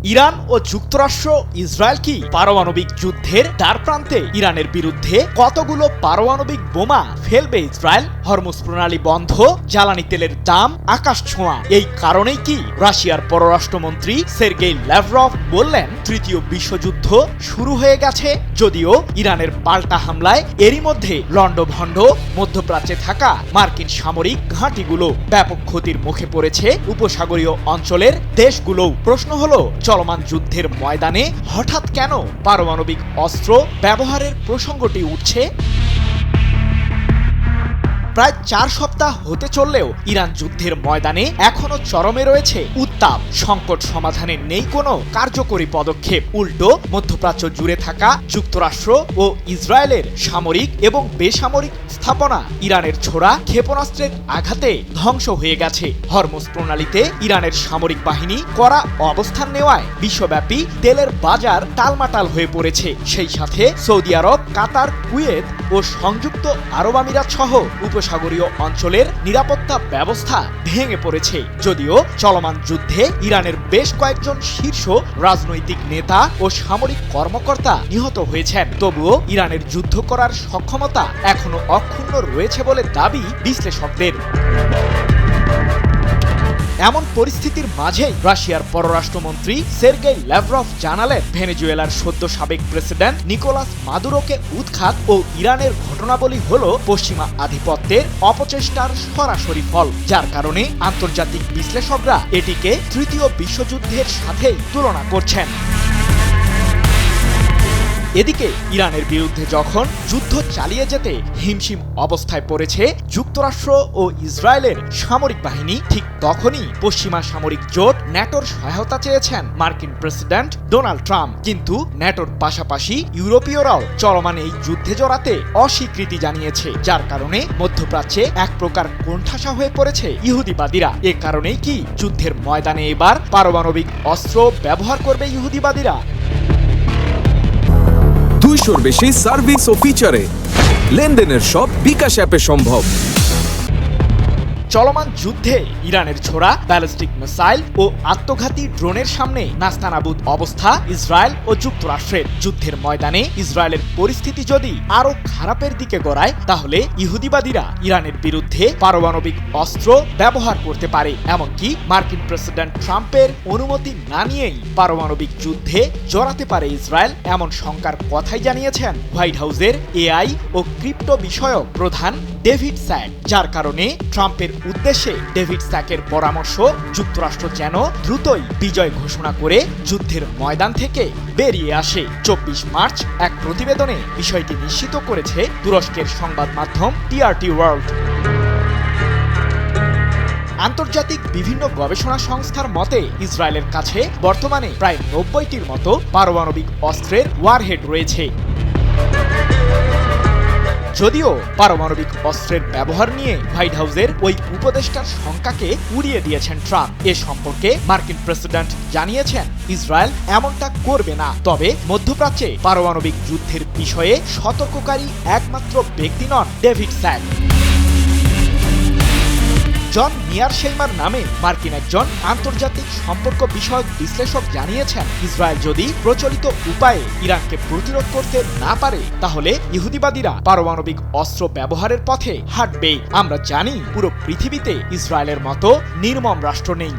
Iran ও যুক্তরাষ্ট্র Israel কি পারমাণবিক যুদ্ধের দ্বারপ্রান্তে? ইরানের বিরুদ্ধে কতগুলো পারমাণবিক বোমা ফেলবে ইসরায়েল? হরমুজ প্রণালী বন্ধ, জ্বালানি তেলের দাম আকাশ ছোঁয়া। এই কারণেই কি রাশিয়ার পররাষ্ট্রমন্ত্রী সের্গেই ল্যাভরভ বললেন তৃতীয় বিশ্বযুদ্ধ শুরু হয়ে গেছে? যদিও ইরানের পাল্টা হামলায় এরই মধ্যে লন্ডভন্ড মধ্যপ্রাচ্যে থাকা মার্কিন সামরিক ঘাঁটিগুলো ব্যাপক ক্ষতির মুখে পড়েছে উপসাগরীয় অঞ্চলের দেশগুলো। প্রশ্ন হলো, চলমান যুদ্ধের ময়দানে হঠাৎ কেন পারমাণবিক অস্ত্র ব্যবহারের প্রসঙ্গটি উঠছে? প্রায় 4 সপ্তাহ হতে চললেও ইরান যুদ্ধের ময়দানে এখনো চরমে রয়েছে উত্তাপ। সংকট সমাধানে নেই কোনো কার্যকরী পদক্ষেপ। উল্টো মধ্যপ্রাচ্য জুড়ে থাকা যুক্তরাষ্ট্র ও ইসরায়েলের সামরিক এবং বেসামরিক স্থাপনা ইরানের ছোড়া ক্ষেপণাস্ত্রের আঘাতে ধ্বংস হয়ে গেছে। হরমুজ প্রণালীতে ইরানের সামরিক বাহিনী কড়া অবস্থান নেওয়ায় বিশ্বব্যাপী তেলের বাজার টালমাটাল হয়ে পড়েছে। সেই সাথে সৌদি আরব, কাতার, কুয়েত ও সংযুক্ত আরব আমিরাত সহ উপসাগরীয় অঞ্চলের নিরাপত্তা ব্যবস্থা ভেঙে পড়েছে। যদিও চলমান যুদ্ধে ইরানের বেশ কয়েকজন শীর্ষ রাজনৈতিক নেতা ও সামরিক কর্মকর্তা নিহত হয়েছেন, তবুও ইরানের যুদ্ধ করার সক্ষমতা এখনো অক্ষুণ্ণ রয়েছে বলে দাবি বিশ্লেষকদের। এমন পরিস্থিতির মাঝেই রাশিয়ার পররাষ্ট্রমন্ত্রী সের্গেই ল্যাভরভ জানালেন ভেনেজুয়েলার সদ্য সাবেক প্রেসিডেন্ট নিকোলাস মাদুরোকে উৎখাত ও ইরানের ঘটনাবলী হল পশ্চিমা আধিপত্যের অপচেষ্টার সরাসরি ফল, যার কারণে আন্তর্জাতিক বিশ্লেষকরা এটিকে তৃতীয় বিশ্বযুদ্ধের সাথেই তুলনা করছেন। এদিকে ইরানের বিরুদ্ধে যখন যুদ্ধ চালিয়ে যেতে হিমশিম অবস্থায় পড়েছে যুক্তরাষ্ট্র ও ইসরায়েলের সামরিক বাহিনী, ঠিক তখনই পশ্চিমা সামরিক জোট ন্যাটোর সহায়তা চেয়েছেন মার্কিন প্রেসিডেন্ট ডোনাল্ড ট্রাম্প। কিন্তু ন্যাটোর পাশাপাশি ইউরোপীয়রাও চলমান এই যুদ্ধে জড়াতে অস্বীকৃতি জানিয়েছে, যার কারণে মধ্যপ্রাচ্যে এক প্রকার কোণঠাসা হয়ে পড়েছে ইহুদিবাদীরা। এ কারণেই কি যুদ্ধের ময়দানে এবার পারমাণবিক অস্ত্র ব্যবহার করবে ইহুদিবাদীরা? 200-র বেশি সার্ভিস ও ফিচারে লেনদেনের সব বিকাশ অ্যাপে সম্ভব। চলমান যুদ্ধে ইরানের ছোড়া ব্যালিস্টিক মিসাইল ও আত্মঘাতী ড্রোনের সামনে নাস্তানাবুদ অবস্থা ইসরায়েল ও যুক্তরাষ্ট্রের। যুদ্ধের ময়দানে ইসরায়েলের পরিস্থিতি যদি আরো খারাপের দিকে গড়ায়, তাহলে ইহুদিবাদীরা ইরানের বিরুদ্ধে পারমাণবিক অস্ত্র ব্যবহার করতে পারে। এমনকি মার্কিন প্রেসিডেন্ট ট্রাম্পের অনুমতি না নিয়েই পারমাণবিক যুদ্ধে জড়াতে পারে ইসরায়েল, এমন শঙ্কার কথাই জানিয়েছেন হোয়াইট হাউসের এআই ও ক্রিপ্টো বিষয়ক প্রধান ডেভিড স্যাক। যার কারণে ট্রাম্পের উদ্দেশ্যে ডেভিড স্যাকের পরামর্শ, যুক্তরাষ্ট্র যেন দ্রুতই বিজয় ঘোষণা করে যুদ্ধের ময়দান থেকে বেরিয়ে আসে। 24 মার্চ এক প্রতিবেদনে বিষয়টি নিশ্চিত করেছে তুরস্কের সংবাদ মাধ্যম টিআরটি ওয়ার্ল্ড। আন্তর্জাতিক বিভিন্ন গবেষণা সংস্থার মতে ইসরায়েলের কাছে বর্তমানে প্রায় 90টির মতো পারমাণবিক অস্ত্রের ওয়ারহেড রয়েছে। যদিও পারমাণবিক অস্ত্রের ব্যবহার নিয়ে হোয়াইট হাউসের ওই উপদেষ্টার শঙ্কাকে উড়িয়ে দিয়েছেন ট্রাম্প। এ সম্পর্কে মার্কিন প্রেসিডেন্ট জানিয়েছেন ইসরায়েল এমনটা করবে না। তবে মধ্যপ্রাচ্যে পারমাণবিক যুদ্ধের বিষয়ে সতর্ককারী একমাত্র ব্যক্তি নন ডেভিড স্যাক। জন মিয়ারশেইমার নামে মার্কিন একজন আন্তর্জাতিক সম্পর্ক বিষয়ক বিশ্লেষক জানিয়েছেন, ইসরায়েল যদি প্রচলিত উপায়ে ইরানকে প্রতিরোধ করতে না পারে, তাহলে ইহুদিবাদীরা পারমাণবিক অস্ত্র ব্যবহারের পথে হাঁটবে। আমরা জানি পুরো পৃথিবীতে ইসরায়েলের মতো নির্মম রাষ্ট্র নেই।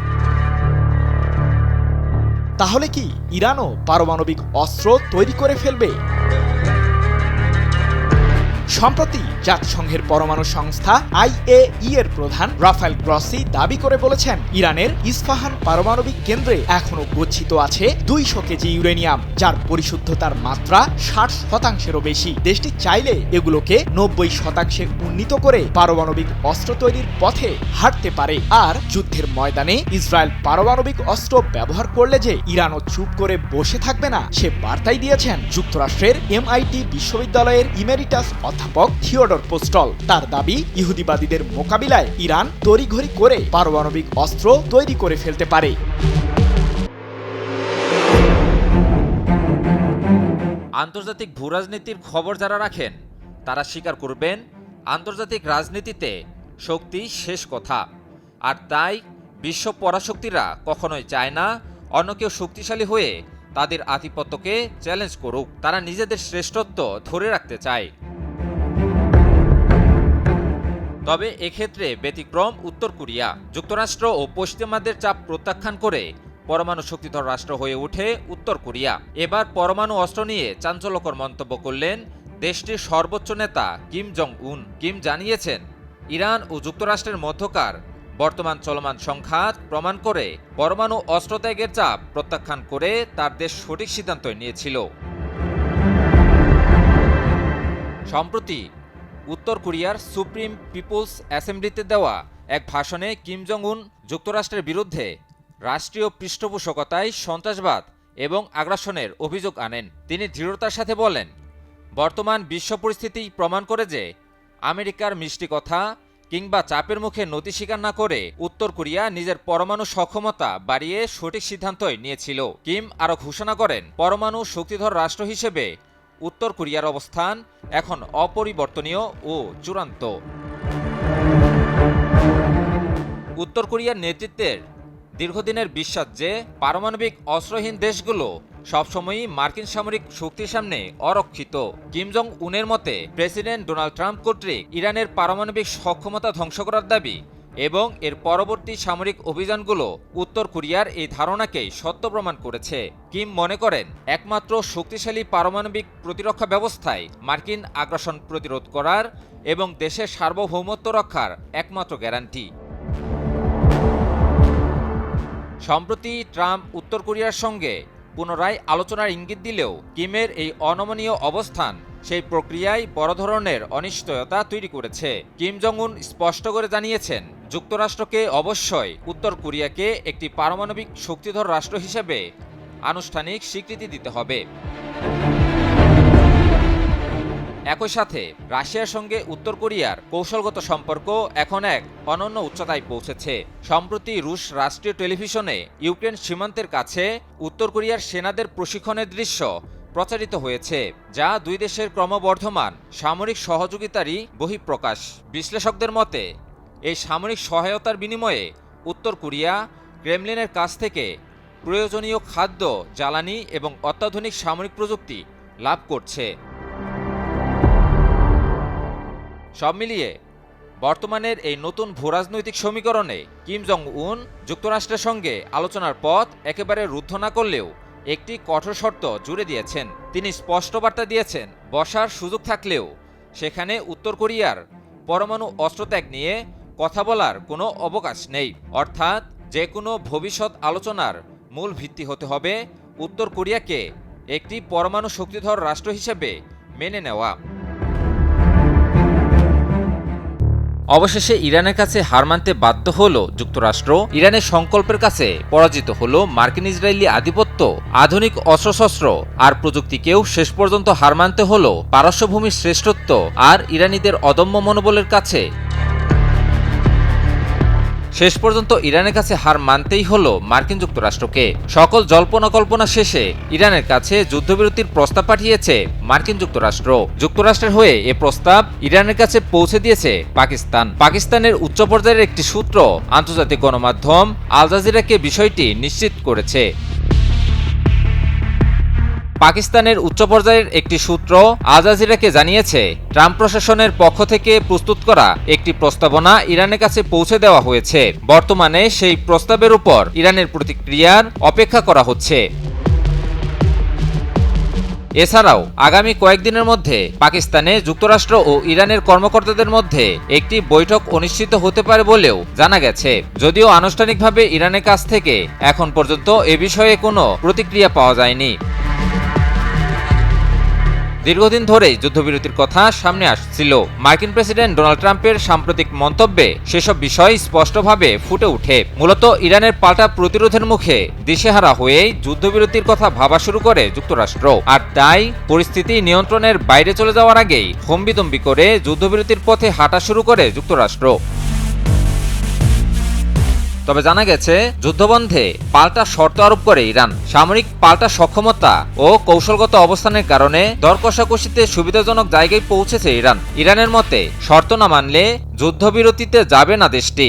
তাহলে কি ইরানও পারমাণবিক অস্ত্র তৈরি করে ফেলবে? সম্প্রতি জাতিসংঘের পরমাণু সংস্থা IAEA এর প্রধান রাফায়েল গ্রসি দাবি করে বলেছেন, ইরানের ইস্পাহান পারমাণবিক কেন্দ্রে এখনো গচ্ছিত আছে 200 কেজি ইউরেনিয়াম, যার পরিশুদ্ধতার মাত্রা 60%-এরও বেশি। দেশটি চাইলে এগুলোকে 90% উন্নীত করে পারমাণবিক অস্ত্র তৈরির পথে হাঁটতে পারে। আর যুদ্ধের ময়দানে ইসরায়েল পারমাণবিক অস্ত্র ব্যবহার করলে যে ইরানও চুপ করে বসে থাকবে না, সে বার্তাই দিয়েছেন যুক্তরাষ্ট্রের MIT বিশ্ববিদ্যালয়ের ইমেরিটাস অধ্যাপক থিওডর পোস্টল। তার দাবি, ইহুদিবাদীদের মোকাবিলায় ইরান তড়িঘড়ি করে পারমাণবিক অস্ত্র তৈরি করে ফেলতে পারে। আন্তর্জাতিক ভূরাজনীতির খবর যারা রাখেন তারা স্বীকার করবেন আন্তর্জাতিক রাজনীতিতে শক্তি শেষ কথা। আর তাই বিশ্ব পরাশক্তিরা কখনোই চায় না অন্য কেউ শক্তিশালী হয়ে তাদের আধিপত্যকে চ্যালেঞ্জ করুক। তারা নিজেদের শ্রেষ্ঠত্ব ধরে রাখতে চায়। তবে এক্ষেত্রে ব্যতিক্রম উত্তর কোরিয়া। যুক্তরাষ্ট্র ও পশ্চিমাদের চাপ প্রত্যাখ্যান করে পরমাণু শক্তিধর রাষ্ট্র হয়ে ওঠে উত্তর কোরিয়া। এবার পরমাণু অস্ত্র নিয়ে চাঞ্চল্যকর মন্তব্য করলেন দেশটির সর্বোচ্চ নেতা কিম জং উন। কিম জানিয়েছেন, ইরান ও যুক্তরাষ্ট্রের মধ্যকার বর্তমান চলমান সংঘাত প্রমাণ করে পরমাণু অস্ত্র ত্যাগের চাপ প্রত্যাখ্যান করে তার দেশ সঠিক সিদ্ধান্ত নিয়েছিল। সম্প্রতি উত্তর কোরিয়ার সুপ্রিম পিপলস অ্যাসেম্বলিতে দেওয়া এক ভাষণে কিম জং উন যুক্তরাষ্ট্রের বিরুদ্ধে রাষ্ট্রীয় পৃষ্ঠপোষকতায় সন্ত্রাসবাদ এবং আগ্রাসনের অভিযোগ আনেন। তিনি দৃঢ়তার সাথে বলেন, বর্তমান বিশ্ব পরিস্থিতি প্রমাণ করে যে আমেরিকার মিষ্টি কথা কিংবা চাপের মুখে নতি স্বীকার না করে উত্তর কোরিয়া নিজের পরমাণু সক্ষমতা বাড়িয়ে সঠিক সিদ্ধান্তই নিয়েছিল। কিম আরও ঘোষণা করেন, পরমাণু শক্তিধর রাষ্ট্র হিসেবে উত্তর কোরিয়ার অবস্থান এখন অপরিবর্তনীয় ও চূড়ান্ত। উত্তর কোরিয়ার নেতৃত্বের দীর্ঘদিনের বিশ্বাস যে পারমাণবিক অস্ত্রহীন দেশগুলো সবসময়ই মার্কিন সামরিক শক্তির সামনে অরক্ষিত। কিম জং উনের মতে, প্রেসিডেন্ট ডোনাল্ড ট্রাম্প কর্তৃক ইরানের পারমাণবিক সক্ষমতা ধ্বংস করার দাবি এবং এর পরবর্তী সামরিক অভিযানগুলো উত্তর কোরিয়ার এই ধারণাকেই সত্য প্রমাণ করেছে। কিম মনে করেন, একমাত্র শক্তিশালী পারমাণবিক প্রতিরক্ষা ব্যবস্থায় মার্কিন আগ্রাসন প্রতিরোধ করার এবং দেশের সার্বভৌমত্ব রক্ষার একমাত্র গ্যারান্টি। সম্প্রতি ট্রাম্প উত্তর কোরিয়ার সঙ্গে পুনরায় আলোচনার ইঙ্গিত দিলেও কিমের এই অনমনীয় অবস্থান সেই প্রক্রিয়ায় বড় ধরনের অনিশ্চয়তা তৈরি করেছে। কিম জং উন স্পষ্ট করে জানিয়েছেন, যুক্তরাষ্ট্রকে অবশ্যই উত্তর কোরিয়াকে একটি পারমাণবিক শক্তিধর রাষ্ট্র হিসেবে আনুষ্ঠানিক স্বীকৃতি দিতে হবে। একই সাথে রাশিয়ার সঙ্গে উত্তর কোরিয়ার কৌশলগত সম্পর্ক এখন এক অনন্য উচ্চতায় পৌঁছেছে। সম্প্রতি রুশ রাষ্ট্রীয় টেলিভিশনে ইউক্রেন সীমান্তের কাছে উত্তর কোরিয়ার সেনাদের প্রশিক্ষণের দৃশ্য প্রচারিত হয়েছে, যা দুই দেশের ক্রমবর্ধমান সামরিক সহযোগিতারই বহিঃপ্রকাশ। বিশ্লেষকদের মতে, এই সামরিক সহায়তার বিনিময়ে উত্তর কোরিয়া ক্রেমলিনের কাছ থেকে প্রয়োজনীয় খাদ্য, জ্বালানি এবং অত্যাধুনিক সামরিক প্রযুক্তি লাভ করছে। সব মিলিয়ে বর্তমানের এই নতুন ভূরাজনৈতিক সমীকরণে কিম জং উন যুক্তরাষ্ট্রের সঙ্গে আলোচনার পথ একেবারে রুদ্ধ না করলেও একটি কঠোর শর্ত জুড়ে দিয়েছেন। তিনি স্পষ্ট বার্তা দিয়েছেন, বসার সুযোগ থাকলেও সেখানে উত্তর কোরিয়ার পরমাণু অস্ত্রত্যাগ নিয়ে কথা বলার কোনো অবকাশ নেই। অর্থাৎ যে কোনো ভবিষ্যৎ আলোচনার মূল ভিত্তি হতে হবে উত্তর কোরিয়াকে একটি পরমাণু শক্তিধর রাষ্ট্র হিসেবে মেনে নেওয়া। অবশেষে ইরানের কাছে হার মানতে বাধ্য হল যুক্তরাষ্ট্র। ইরানের সংকল্পের কাছে পরাজিত হল মার্কিন ইসরায়েলি আধিপত্য। আধুনিক অস্ত্রশস্ত্র আর প্রযুক্তিকেও শেষ পর্যন্ত হার মানতে হল পারস্যভূমির শ্রেষ্ঠত্ব আর ইরানিদের অদম্য মনোবলের কাছে। শেষ পর্যন্ত ইরানের কাছে হার মানতেই হলো মার্কিন যুক্তরাষ্ট্রকে। সকল জল্পনা কল্পনা শেষে ইরানের কাছে যুদ্ধবিরতির প্রস্তাব পাঠিয়েছে মার্কিন যুক্তরাষ্ট্র। যুক্তরাষ্ট্রের হয়ে এ প্রস্তাব ইরানের কাছে পৌঁছে দিয়েছে পাকিস্তান। পাকিস্তানের উচ্চ পর্যায়ের একটি সূত্র আন্তর্জাতিক গণমাধ্যম আল জাজিরাকে বিষয়টি নিশ্চিত করেছে। পাকিস্তানের উচ্চ পর্যায়ের একটি সূত্র আল জাজিরাকে জানিয়েছে, ট্রাম্প প্রশাসনের পক্ষ থেকে প্রস্তুত করা একটি প্রস্তাবনা ইরানের কাছে পৌঁছে দেওয়া হয়েছে। বর্তমানে সেই প্রস্তাবের উপর ইরানের প্রতিক্রিয়ার অপেক্ষা করা হচ্ছে। এছাড়াও আগামী কয়েকদিনের মধ্যে পাকিস্তানে যুক্তরাষ্ট্র ও ইরানের কর্মকর্তাদের মধ্যে একটি বৈঠক অনুষ্ঠিত হতে পারে বলেও জানা গেছে। যদিও আনুষ্ঠানিকভাবে ইরানের কাছ থেকে এখন পর্যন্ত এ বিষয়ে কোনো প্রতিক্রিয়া পাওয়া যায়নি। দীর্ঘদিন ধরেই যুদ্ধবিরতির কথা সামনে আসছিল। মার্কিন প্রেসিডেন্ট ডোনাল্ড ট্রাম্পের সাম্প্রতিক মন্তব্যে সেসব বিষয় স্পষ্টভাবে ফুটে ওঠে। মূলত ইরানের পাল্টা প্রতিরোধের মুখে দিশেহারা হয়েই যুদ্ধবিরতির কথা ভাবা শুরু করে যুক্তরাষ্ট্র। আর তাই পরিস্থিতি নিয়ন্ত্রণের বাইরে চলে যাওয়ার আগেই হম্বিতম্বি করে যুদ্ধবিরতির পথে হাঁটা শুরু করে যুক্তরাষ্ট্র। তবে জানা গেছে, যুদ্ধবন্ধে পাল্টা শর্ত আরোপ করে ইরান। সামরিক পাল্টা সক্ষমতা ও কৌশলগত অবস্থানের কারণে দর কষাকষিতে সুবিধাজনক জায়গায় পৌঁছেছে ইরান। ইরানের মতে, শর্ত না মানলে যুদ্ধবিরতিতে যাবে না দেশটি।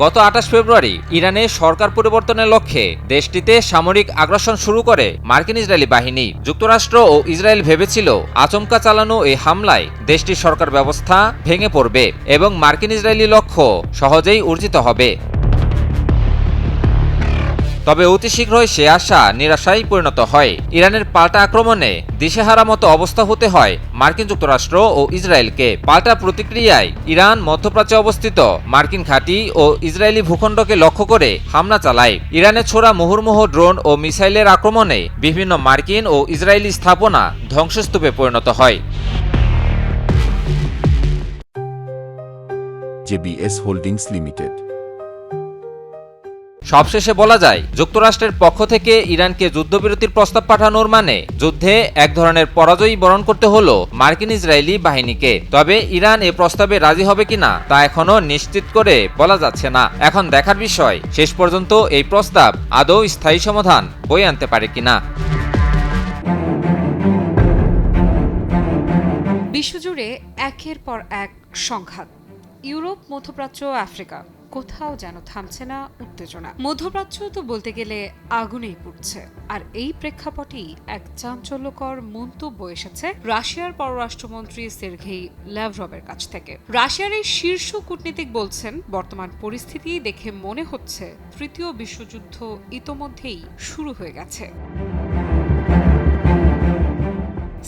গত 28 ফেব্রুয়ারি ইরানে সরকার পরিবর্তনের লক্ষ্যে দেশটিতে সামরিক আগ্রাসন শুরু করে মার্কিন ইসরায়েলি বাহিনী। যুক্তরাষ্ট্র ও ইসরায়েল ভেবেছিল আচমকা চালানো এই হামলায় দেশটির সরকার ব্যবস্থা ভেঙে পড়বে এবং মার্কিন ইসরায়েলি লক্ষ্য সহজেই অর্জিত হবে। তবে অতি শীঘ্রই সে আশা নিরাশায় পরিণত হয়। ইরানের পাল্টা আক্রমণে দিশেহারা মতো অবস্থা হতে হয় মার্কিন যুক্তরাষ্ট্র ও ইসরায়েলকে। পাল্টা প্রতিক্রিয়ায় ইরান মধ্যপ্রাচ্যে অবস্থিত মার্কিন ঘাঁটি ও ইসরায়েলি ভূখণ্ডকে লক্ষ্য করে হামলা চালায়। ইরানে ছোড়া মুহুর্মুহু ড্রোন ও মিসাইলের আক্রমণে বিভিন্ন মার্কিন ও ইসরায়েলি স্থাপনা ধ্বংসস্তূপে পরিণত হয়। JBS Holdings Limited। সবশেষে বলা যায়, যুক্তরাষ্ট্রের পক্ষ থেকে ইরানকে যুদ্ধবিরতির প্রস্তাব পাঠানোর মানে যুদ্ধে এক ধরনের পরাজয়ই বরণ করতে হলো মার্কিন ইসরায়েলি বাহিনীকে। তবে ইরান এ প্রস্তাবে রাজি হবে কিনা তা এখনো নিশ্চিত করে বলা যাচ্ছে না। এখন দেখার বিষয় শেষ পর্যন্ত এই প্রস্তাব আদৌ স্থায়ী সমাধান বয়ে আনতে পারে কিনা। বিশ্বজুড়ে একের পর এক সংঘাত। ইউরোপ, মধ্যপ্রাচ্য, আফ্রিকা, কোথাও যেন থামছে না উত্তেজনা। মধ্যপ্রাচ্য তো বলতে গেলে আগুনেই পুড়ছে। আর এই প্রেক্ষাপটেই এক চাঞ্চল্যকর মন্তব্য এসেছে রাশিয়ার পররাষ্ট্রমন্ত্রী সের্গেই ল্যাভরভের কাছ থেকে। রাশিয়ার এই শীর্ষ কূটনীতিক বলছেন, বর্তমান পরিস্থিতি দেখে মনে হচ্ছে তৃতীয় বিশ্বযুদ্ধ ইতোমধ্যেই শুরু হয়ে গেছে।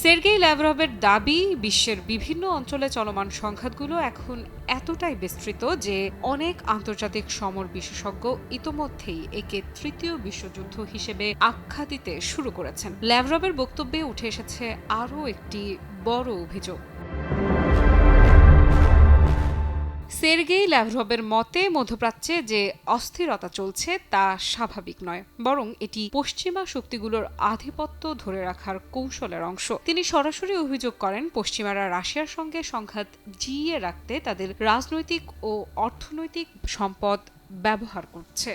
সের্গেই ল্যাভরভের দাবি, বিশ্বের বিভিন্ন অঞ্চলে চলমান সংঘাতগুলো এখন এতটাই বিস্তৃত যে অনেক আন্তর্জাতিক সমর বিশেষজ্ঞ ইতোমধ্যেই একে তৃতীয় বিশ্বযুদ্ধ হিসেবে আখ্যা দিতে শুরু করেছেন। ল্যাভরভের বক্তব্যে উঠে এসেছে আরও একটি বড় অভিযোগ। সের্গেই ল্যাভরভের মতে, মধ্যপ্রাচ্যে যে অস্থিরতা চলছে তা স্বাভাবিক নয়, বরং এটি পশ্চিমা শক্তিগুলোর আধিপত্য ধরে রাখার কৌশলের অংশ। তিনি সরাসরি অভিযোগ করেন, পশ্চিমারা রাশিয়ার সঙ্গে সংঘাত জিইয়ে রাখতে তাদের রাজনৈতিক ও অর্থনৈতিক সম্পদ ব্যবহার করছে।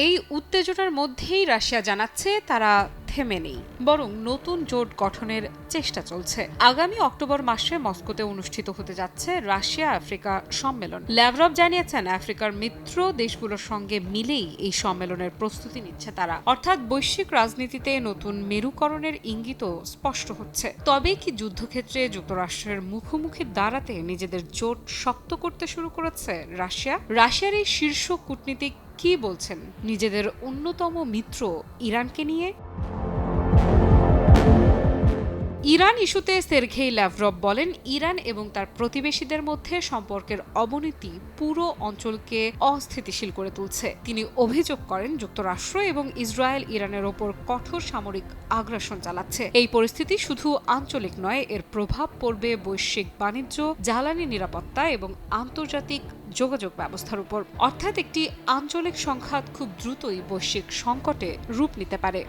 এই উত্তেজনার মধ্যেই রাশিয়া জানাচ্ছে তারা থেমে নেই, বরং নতুন জোট গঠনের চেষ্টা চলছে। আগামী অক্টোবর মাসে মস্কোতে অনুষ্ঠিত হতে যাচ্ছে রাশিয়া আফ্রিকা সম্মেলন। ল্যাভরভ জানিয়েছেন, আফ্রিকার মিত্র দেশগুলোর সঙ্গে মিলেই এই সম্মেলনের প্রস্তুতি নিচ্ছে তারা। অর্থাৎ বৈশ্বিক রাজনীতিতে নতুন মেরুকরণের ইঙ্গিতও স্পষ্ট হচ্ছে। তবে কি যুদ্ধক্ষেত্রে যুক্তরাষ্ট্রের মুখোমুখি দাঁড়াতে নিজেদের জোট শক্ত করতে শুরু করেছে রাশিয়া? রাশিয়ার এই শীর্ষ কূটনীতিক কি বলছেন নিজেদের অন্যতম মিত্র ইরানকে নিয়ে? ইরান ইস্যুতে সের্গেই ল্যাভরভ বলেন, ইরান এবং তার প্রতিবেশীদের মধ্যে সম্পর্কের অবনতি পুরো অঞ্চলকে অস্থিতিশীল করে তুলছে। তিনি অভিযোগ করেন, যুক্তরাষ্ট্র এবং ইসরায়েল ইরানের ওপর কঠোর সামরিক আগ্রাসন চালাচ্ছে। এই পরিস্থিতি শুধু আঞ্চলিক নয়, এর প্রভাব পড়বে বৈশ্বিক বাণিজ্য, জ্বালানি নিরাপত্তা এবং আন্তর্জাতিক যোগাযোগ ব্যবস্থার উপর। অর্থাৎ একটি আঞ্চলিক সংঘাত খুব দ্রুতই বৈশ্বিক সংকটে রূপ নিতে পারে।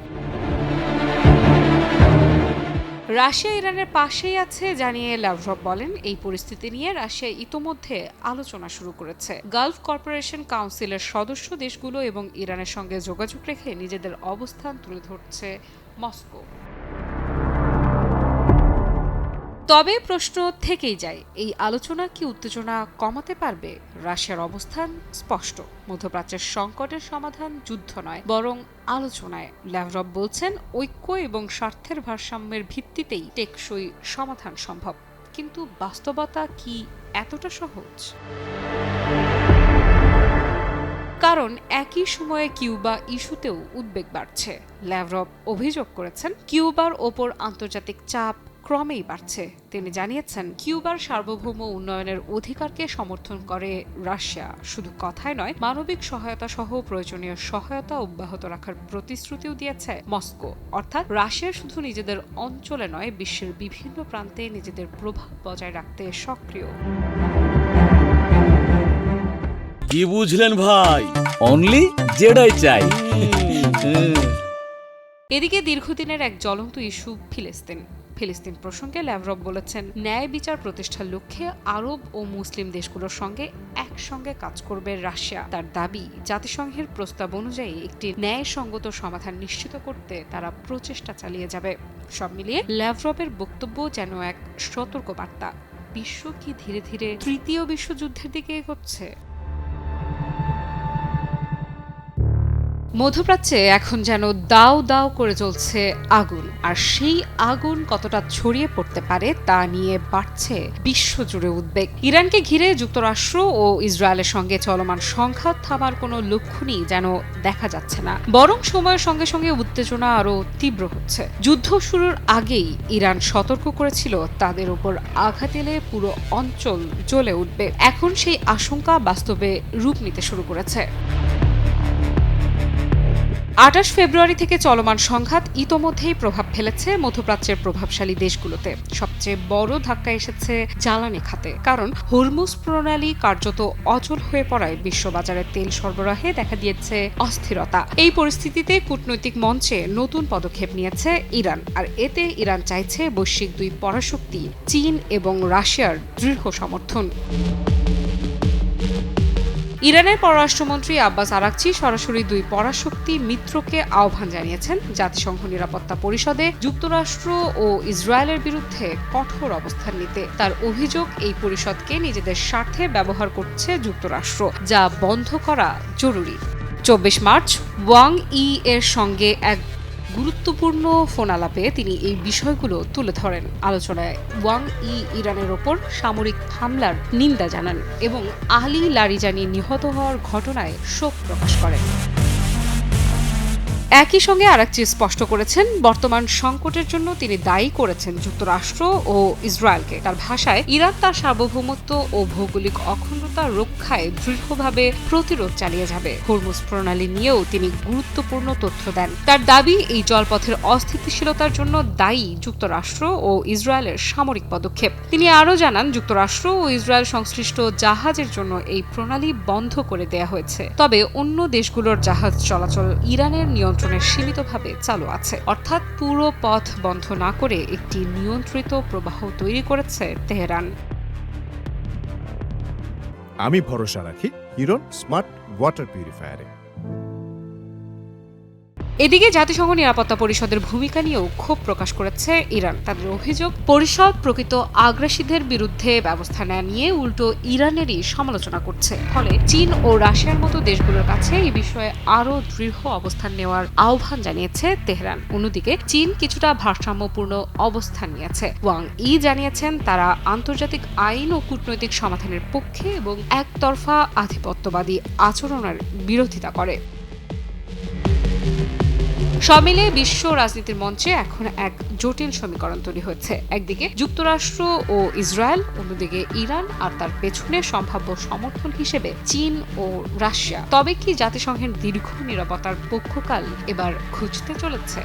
রাশিয়া ইরানের পাশেই আছে জানিয়ে ল্যাভরভ বলেন, এই পরিস্থিতি নিয়ে রাশিয়া ইতোমধ্যে আলোচনা শুরু করেছে। গালফ কর্পোরেশন কাউন্সিলের সদস্য দেশগুলো এবং ইরানের সঙ্গে যোগাযোগ রেখে নিজেদের অবস্থান তুলে ধরছে মস্কো। তবে প্রশ্ন থেকেই যায়, এই আলোচনা কি উত্তেজনা কমাতে পারবে? রাশিয়ার অবস্থান স্পষ্ট, মধ্যপ্রাচ্যের সংকটের সমাধান যুদ্ধ নয়, বরং আলোচনায়। ল্যাভরভ বলছেন, ঐক্য এবং স্বার্থের ভারসাম্যের ভিত্তিতেই টেকসই সমাধান সম্ভব। কিন্তু বাস্তবতা কি এতটা সহজ? কারণ একই সময়ে কিউবা ইস্যুতেও উদ্বেগ বাড়ছে। ল্যাভরভ অভিযোগ করেছেন, কিউবার ওপর আন্তর্জাতিক চাপ ক্রমেই বাড়ছে। তিনি জানিয়েছেন, কিউবার সার্বভৌম উন্নয়নের অধিকারকে সমর্থন করে রাশিয়া। শুধু কথায় নয়, মানবিক সহায়তা সহ প্রয়োজনীয় সহায়তা অব্যাহত রাখার প্রতিশ্রুতিও দিয়েছে মস্কো। অর্থাৎ রাশিয়া শুধু নিজেদের অঞ্চলে নয়, বিশ্বের বিভিন্ন প্রান্তে নিজেদের প্রভাব বজায় রাখতে সক্রিয়। কি বুঝলেন ভাই? অনলি যেটাই চাই। এদিকে দীর্ঘদিনের এক জ্বলন্ত ইস্যু ফিলিস্তিন প্রসঙ্গে ল্যাভরভ বলেছেন, ন্যায় বিচার প্রতিষ্ঠার লক্ষ্যে আরব ও মুসলিম দেশগুলোর সঙ্গে একসঙ্গে কাজ করবে রাশিয়া। তার দাবি, জাতিসংঘের প্রস্তাব অনুযায়ী একটি ন্যায়সঙ্গত সমাধান নিশ্চিত করতে তারা প্রচেষ্টা চালিয়ে যাবে। সব মিলিয়ে ল্যাভরভের বক্তব্য যেন এক সতর্ক বার্তা। বিশ্ব কি ধীরে ধীরে তৃতীয় বিশ্বযুদ্ধের দিকে এগোচ্ছে? মধ্যপ্রাচ্যে এখন যেন দাও দাও করে চলছে আগুন, আর সেই আগুন কতটা ছড়িয়ে পড়তে পারে তা নিয়ে বাড়ছে বিশ্বজুড়ে উদ্বেগ। ইরানকে ঘিরে যুক্তরাষ্ট্র ও ইসরায়েলের সঙ্গে চলমান সংঘাত থামার কোনো লক্ষণই যেন দেখা যাচ্ছে না, বরং সময়ের সঙ্গে সঙ্গে উত্তেজনা আরও তীব্র হচ্ছে। যুদ্ধ শুরুর আগেই ইরান সতর্ক করেছিল তাদের উপর আঘাত এলে পুরো অঞ্চল জ্বলে উঠবে। এখন সেই আশঙ্কা বাস্তবে রূপ নিতে শুরু করেছে। 28 ফেব্রুয়ারি থেকে চলমান সংঘাত ইতোমধ্যেই প্রভাব ফেলেছে মধ্যপ্রাচ্যের প্রভাবশালী দেশগুলোতে। সবচেয়ে বড় ধাক্কা এসেছে জ্বালানি খাতে, কারণ হরমুজ প্রণালী কার্যত অচল হয়ে পড়ায় বিশ্ববাজারে তেল সরবরাহে দেখা দিয়েছে অস্থিরতা। এই পরিস্থিতিতে কূটনৈতিক মঞ্চে নতুন পদক্ষেপ নিয়েছে ইরান, আর এতে ইরান চাইছে বৈশ্বিক দুই পরাশক্তি চীন এবং রাশিয়ার দৃঢ় সমর্থন। ইরানের পররাষ্ট্রমন্ত্রী আব্বাস আরাকচি সরাসরি দুই পরাশক্তি মিত্রকে আহ্বান জানিয়েছেন জাতিসংঘ নিরাপত্তা পরিষদে যুক্তরাষ্ট্র ও ইসরায়েলের বিরুদ্ধে কঠোর অবস্থান নিতে। তার অভিযোগ, এই পরিষদকে নিজেদের স্বার্থে ব্যবহার করছে যুক্তরাষ্ট্র, যা বন্ধ করা জরুরি। 24 মার্চ ওয়াং ই এর সঙ্গে এক গুরুত্বপূর্ণ ফোন আলাপে তিনি এই বিষয়গুলো তুলে ধরেন। আলোচনায় ওয়াং ই ইরানের ওপর সামরিক হামলার নিন্দা জানান এবং আলী লারিজানি নিহত হওয়ার ঘটনায় শোক প্রকাশ করেন। একই সঙ্গে আরাকচি স্পষ্ট করেছেন, বর্তমান সংকটের জন্য তিনি দায়ী করেছেন যুক্তরাষ্ট্র ও ইসরায়েলকে। তার ভাষায়, ইরান তার সার্বভৌমত্ব ও ভৌগোলিক অখণ্ডতা রক্ষায় দৃঢ়ভাবে প্রতিরোধ চালিয়ে যাবে। হরমুজ প্রণালী নিয়েও তিনি গুরুত্বপূর্ণ তথ্য দেন। তার দাবি, এই জলপথের অস্থিতিশীলতার জন্য দায়ী যুক্তরাষ্ট্র ও ইসরায়েলের সামরিক পদক্ষেপ। তিনি আরও জানান, যুক্তরাষ্ট্র ও ইসরায়েল সংশ্লিষ্ট জাহাজের জন্য এই প্রণালী বন্ধ করে দেয়া হয়েছে, তবে অন্য দেশগুলোর জাহাজ চলাচল ইরানের নিয়ন্ত্রণে সীমিতভাবে চালু আছে। অর্থাৎ পুরো পথ বন্ধ না করে একটি নিয়ন্ত্রিত প্রবাহ তৈরি করেছে তেহরান। আমি ভরসা রাখি হিরন স্মার্ট ওয়াটার পিউরিফায়ারে। এদিকে জাতিসংঘ নিরাপত্তা পরিষদের ভূমিকা নিয়েও ক্ষোভ প্রকাশ করেছে ইরান। তাদের অভিযোগ, পরিষদ প্রকৃত আগ্রাসীদের বিরুদ্ধে ব্যবস্থা নেওয়া নিয়ে উল্টো ইরানেরই সমালোচনা করছে। ফলে চীন ও রাশিয়ার মতো দেশগুলোর কাছে এই বিষয়ে আরও দৃঢ় অবস্থান নেওয়ার আহ্বান জানিয়েছে তেহরান। অন্যদিকে চীন কিছুটা ভারসাম্যপূর্ণ অবস্থান নিয়েছে। ওয়াং ই জানিয়েছেন, তারা আন্তর্জাতিক আইন ও কূটনৈতিক সমাধানের পক্ষে এবং একতরফা আধিপত্যবাদী আচরণের বিরোধিতা করে। সব মিলিয়ে বিশ্ব রাজনীতির মঞ্চে এখন এক জটিল সমীকরণ তৈরি হয়েছে। একদিকে যুক্তরাষ্ট্র ও ইসরায়েল, অন্যদিকে ইরান, আর তার পেছনে সম্ভাব্য সমর্থন হিসেবে চীন ও রাশিয়া। তবে কি জাতিসংঘের দীর্ঘ নিরাপত্তার পক্ষকাল এবার খুঁজতে চলেছে?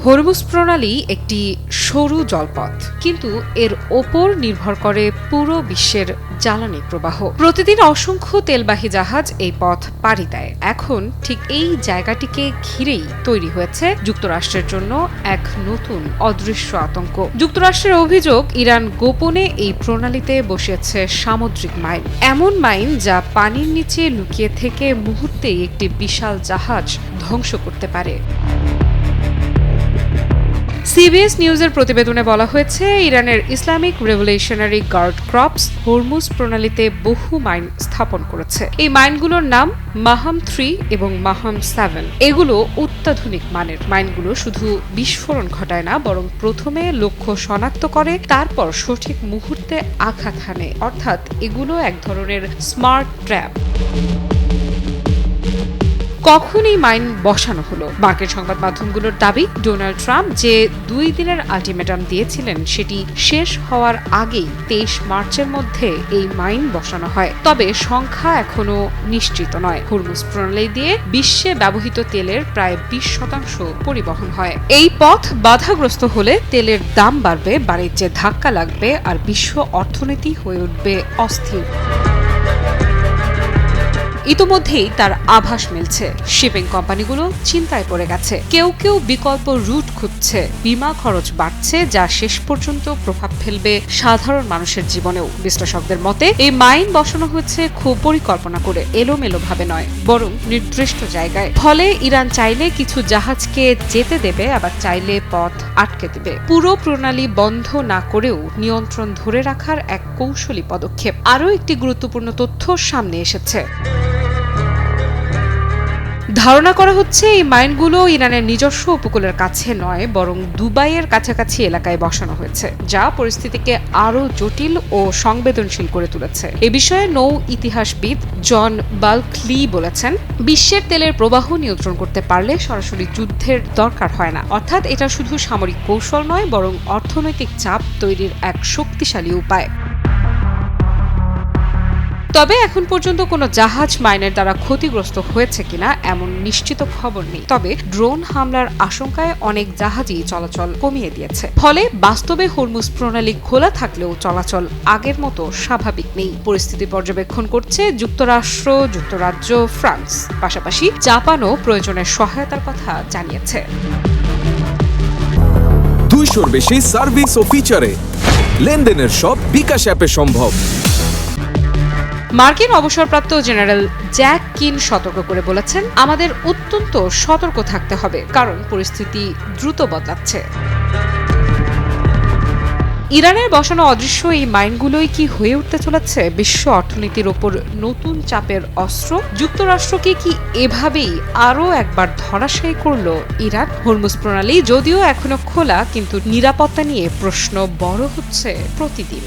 হরমুজ প্রণালী একটি সরু জলপথ, কিন্তু এর ওপর নির্ভর করে পুরো বিশ্বের জ্বালানি প্রবাহ। প্রতিদিন অসংখ্য তেলবাহী জাহাজ এই পথ পাড়ি দেয়। এখন ঠিক এই জায়গাটিকে ঘিরেই তৈরি হয়েছে যুক্তরাষ্ট্রের জন্য এক নতুন অদৃশ্য আতঙ্ক। যুক্তরাষ্ট্রের অভিযোগ, ইরান গোপনে এই প্রণালীতে বসিয়েছে সামুদ্রিক মাইন, এমন মাইন যা পানির নিচে লুকিয়ে থেকে মুহূর্তেই একটি বিশাল জাহাজ ধ্বংস করতে পারে। সিবিএস নিউজের প্রতিবেদনে বলা হয়েছে, ইরানের Islamic revolutionary guard corps Hormuz প্রণালীতে বহু মাইন স্থাপন করেছে। এই মাইনগুলোর নাম মাহাম 3 এবং মাহাম 7। এগুলো অত্যাধুনিক মানের। মাইনগুলো শুধু বিস্ফোরণ ঘটায় না, বরং প্রথমে লক্ষ্য শনাক্ত করে, তারপর সঠিক মুহূর্তে আঘাত হানে। অর্থাৎ এগুলো এক ধরনের স্মার্ট ট্র্যাপ। কখন এই মাইন বসানো হলো? মার্কিন সংবাদ মাধ্যমগুলোর দাবি, ডোনাল্ড ট্রাম্প যে 2 দিনের আলটিমেটাম দিয়েছিলেন সেটি শেষ হওয়ার আগেই 23 মার্চের মধ্যে এই মাইন বসানো হয়। তবে সংখ্যা এখনো নিশ্চিত নয়। হরমুজ প্রণালী দিয়ে বিশ্বে ব্যবহৃত তেলের প্রায় 20% পরিবহন হয়। এই পথ বাধাগ্রস্ত হলে তেলের দাম বাড়বে, বাণিজ্যে ধাক্কা লাগবে, আর বিশ্ব অর্থনীতি হয়ে উঠবে অস্থির। ইতোমধ্যেই তার আভাস মিলছে, শিপিং কোম্পানিগুলো চিন্তায় পড়ে গেছে। কেউ কেউ বিকল্প রুট খুঁজছে, বিমা খরচ বাড়ছে, যা শেষ পর্যন্ত প্রভাব ফেলবে সাধারণ মানুষের জীবনেও। বিশ্লেষকদের মতে এই মাইন বসানো হয়েছে খুব পরিকল্পনা করে, এলোমেলো ভাবে নয়, বরং নির্দিষ্ট জায়গায়। ফলে ইরান চাইলে কিছু জাহাজকে যেতে দেবে, আবার চাইলে পথ আটকে দেবে। পুরো প্রণালী বন্ধ না করেও নিয়ন্ত্রণ ধরে রাখার এক কৌশলী পদক্ষেপ। আরও একটি গুরুত্বপূর্ণ তথ্য সামনে এসেছে। ধারণা করা হচ্ছে এই মাইনগুলো ইরানের নিজস্ব উপকূলের কাছে নয়, বরং দুবাইয়ের কাছাকাছি এলাকায় বসানো হয়েছে, যা পরিস্থিতিকে আরও জটিল ও সংবেদনশীল করে তুলেছে। এ বিষয়ে নৌ ইতিহাসবিদ জন বাল্কলি বলেছেন, বিশ্বের তেলের প্রবাহ নিয়ন্ত্রণ করতে পারলে সরাসরি যুদ্ধের দরকার হয় না। অর্থাৎ এটা শুধু সামরিক কৌশল নয়, বরং অর্থনৈতিক চাপ তৈরির এক শক্তিশালী উপায়। তবে এখন পর্যন্ত কোনো জাহাজ মাইনের দ্বারা ক্ষতিগ্রস্ত হয়েছে কিনা এমন নিশ্চিত খবর নেই। তবে ড্রোন হামলার আশঙ্কায় অনেক জাহাজই চলাচল কমিয়ে দিয়েছে। ফলে বাস্তবে হরমুজ প্রণালী খোলা থাকলেও চলাচল আগের মতো স্বাভাবিক নেই। পরিস্থিতি পর্যবেক্ষণ করছে যুক্তরাষ্ট্র, যুক্তরাজ্য, ফ্রান্স, পাশাপাশি জাপানও প্রয়োজনের সহায়তার কথা জানিয়েছে। 200-র বেশি সার্ভিস ও ফিচারে লেনদেনের সব বিকাশ অ্যাপে সম্ভব। মার্কিন অবসরপ্রাপ্ত জেনারেল জ্যাক কিন সতর্ক করে বলেছেন, আমাদের অত্যন্ত সতর্ক থাকতে হবে, কারণ পরিস্থিতি দ্রুত বদলাচ্ছে। ইরানের বসানো অদৃশ্য এই মাইনগুলোই কি হয়ে উঠতে চলেছে বিশ্ব অর্থনীতির ওপর নতুন চাপের অস্ত্র? যুক্তরাষ্ট্রকে কি এভাবেই আরও একবার ধরাশায়ী করল ইরান? হরমুজ প্রণালী যদিও এখনো খোলা, কিন্তু নিরাপত্তা নিয়ে প্রশ্ন বড় হচ্ছে প্রতিদিন।